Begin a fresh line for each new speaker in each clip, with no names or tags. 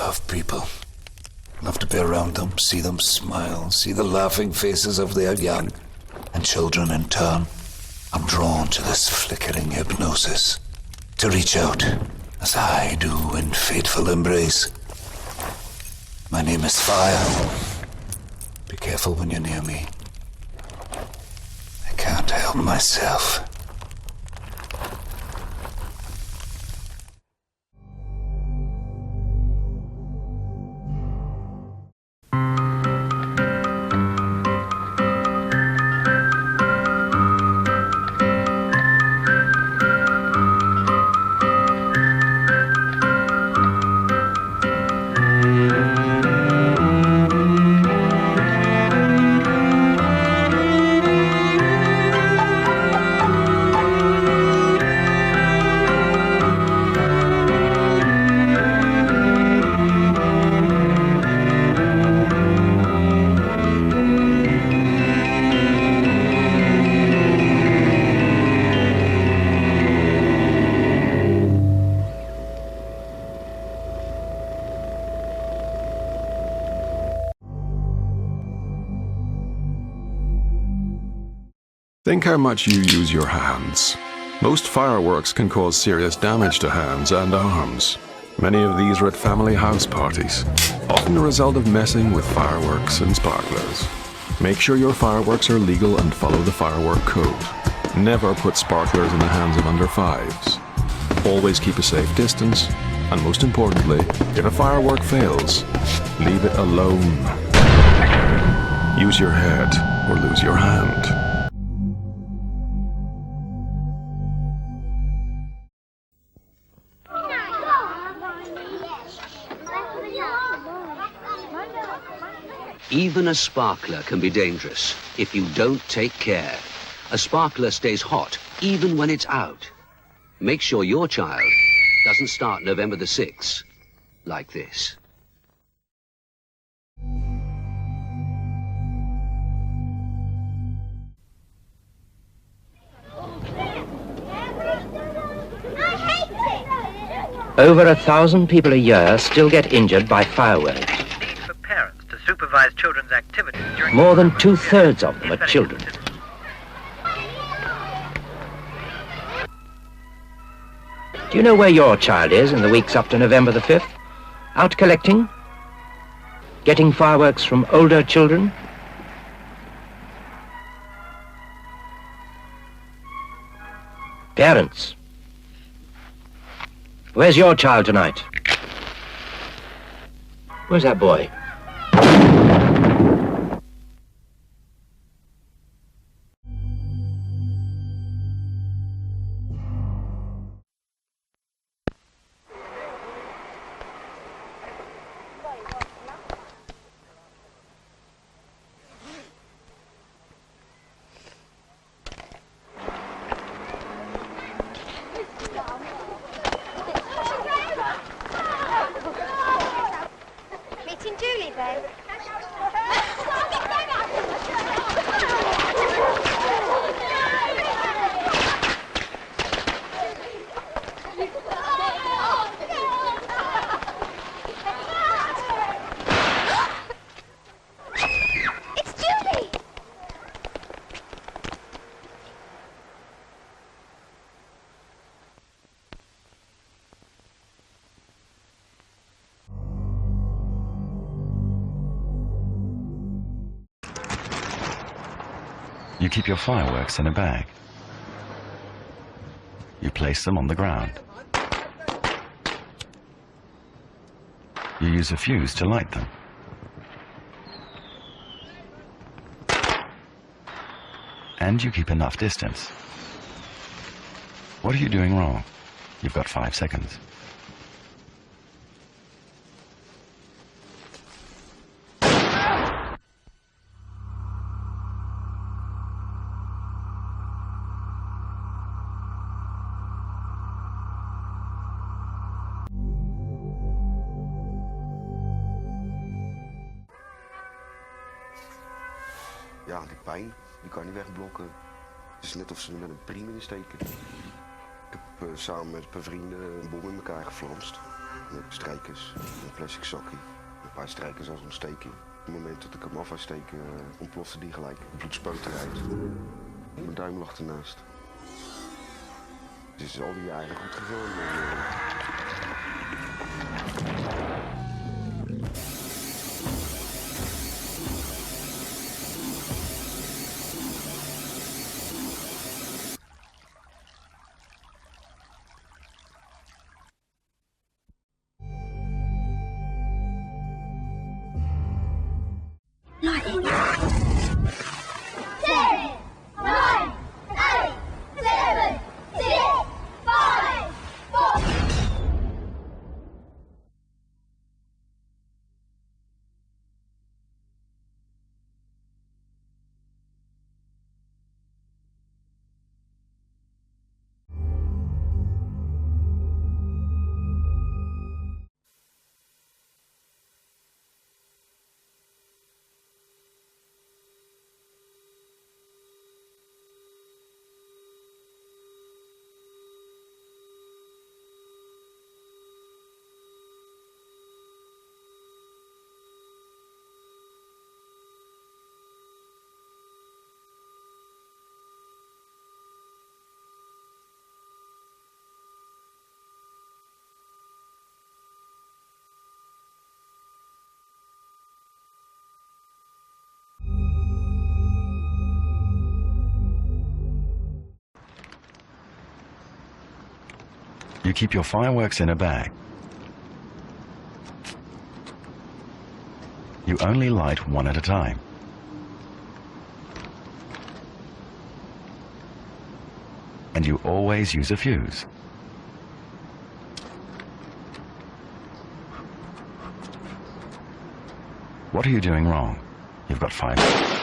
love people. Love to be around them, see them smile, see the laughing faces of their young and children in turn. I'm drawn to this flickering hypnosis, to reach out as I do in fateful embrace. My name is Fire. Be careful when you're near me. I can't help myself.
Think how much you use your hands. Most fireworks can cause serious damage to hands and arms. Many of these are at family house parties, often the result of messing with fireworks and sparklers. Make sure your fireworks are legal and follow the firework code. Never put sparklers in the hands of under 5s. Always keep a safe distance, and most importantly, if a firework fails, leave it alone. Use your head or lose your hand.
Even a sparkler can be dangerous if you don't take care. A sparkler stays hot even when it's out. Make sure your child doesn't start November the 6th like this.
Over 1,000 people a year still get injured by fireworks.
For parents to supervise children's activities during
More than 2/3 of them are children. Do you know where your child is in the weeks up to November the 5th? Out collecting? Getting fireworks from older children? Parents, where's your child tonight? Where's that boy?
You keep your fireworks in a bag. You place them on the ground. You use a fuse to light them. And you keep enough distance. What are you doing wrong? You've got 5 seconds.
Ja, die pijn, die kan je niet wegblokken. Het is net of ze er met een priem in steken. Ik heb samen met een paar vrienden een bom in elkaar geflanst. Dan heb ik strijkers, een plastic zakje, een paar strijkers als ontsteking. Op het moment dat ik hem af wou steken, ontplofte die gelijk. Bloed spoot eruit. Mijn duim lag ernaast. Dus is al die jaren goed gegaan.
You keep your fireworks in a bag. You only light one at a time. And you always use a fuse. What are you doing wrong? You've got 5 minutes.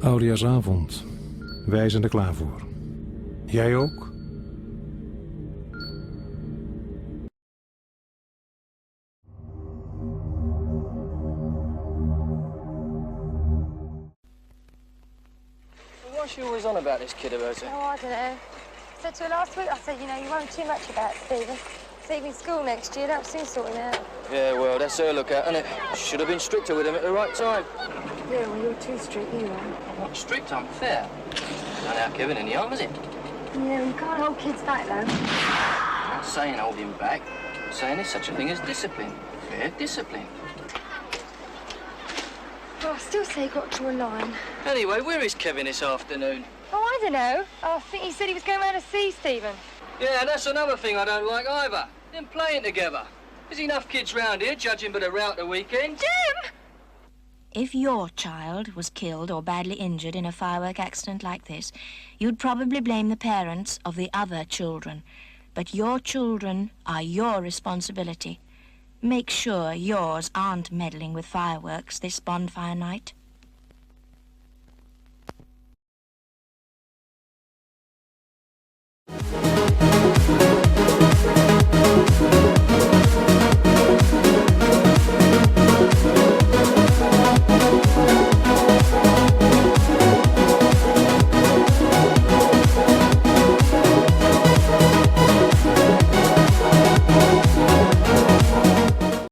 Oudejaarsavond. Wij zijn er klaar voor. Jij ook?
What's she always on about this kid of hers?
Oh, I don't know. I said to her last week, I said, you know, you won't too much about Stephen. Leaving school next year, that'll soon sort him out.
Yeah, well, that's her lookout, isn't it? Should have been stricter with him at the right time.
Yeah, well, you're too strict, you are.
I'm not strict, I'm fair. Not out Kevin in the arm, is it?
Yeah, well, you can't hold kids back, though.
I'm not saying hold him back. I'm saying there's such a thing as discipline. Fair discipline.
Well, I still say you got to draw a line.
Anyway, where is Kevin this afternoon?
Oh, I don't know. Oh, I think he said he was going round to see Stephen.
Yeah, that's another thing I don't like either. Them playing together. There's enough kids round here, judging by the route the weekend.
Jim!
If your child was killed or badly injured in a firework accident like this, you'd probably blame the parents of the other children. But your children are your responsibility. Make sure yours aren't meddling with fireworks this bonfire night.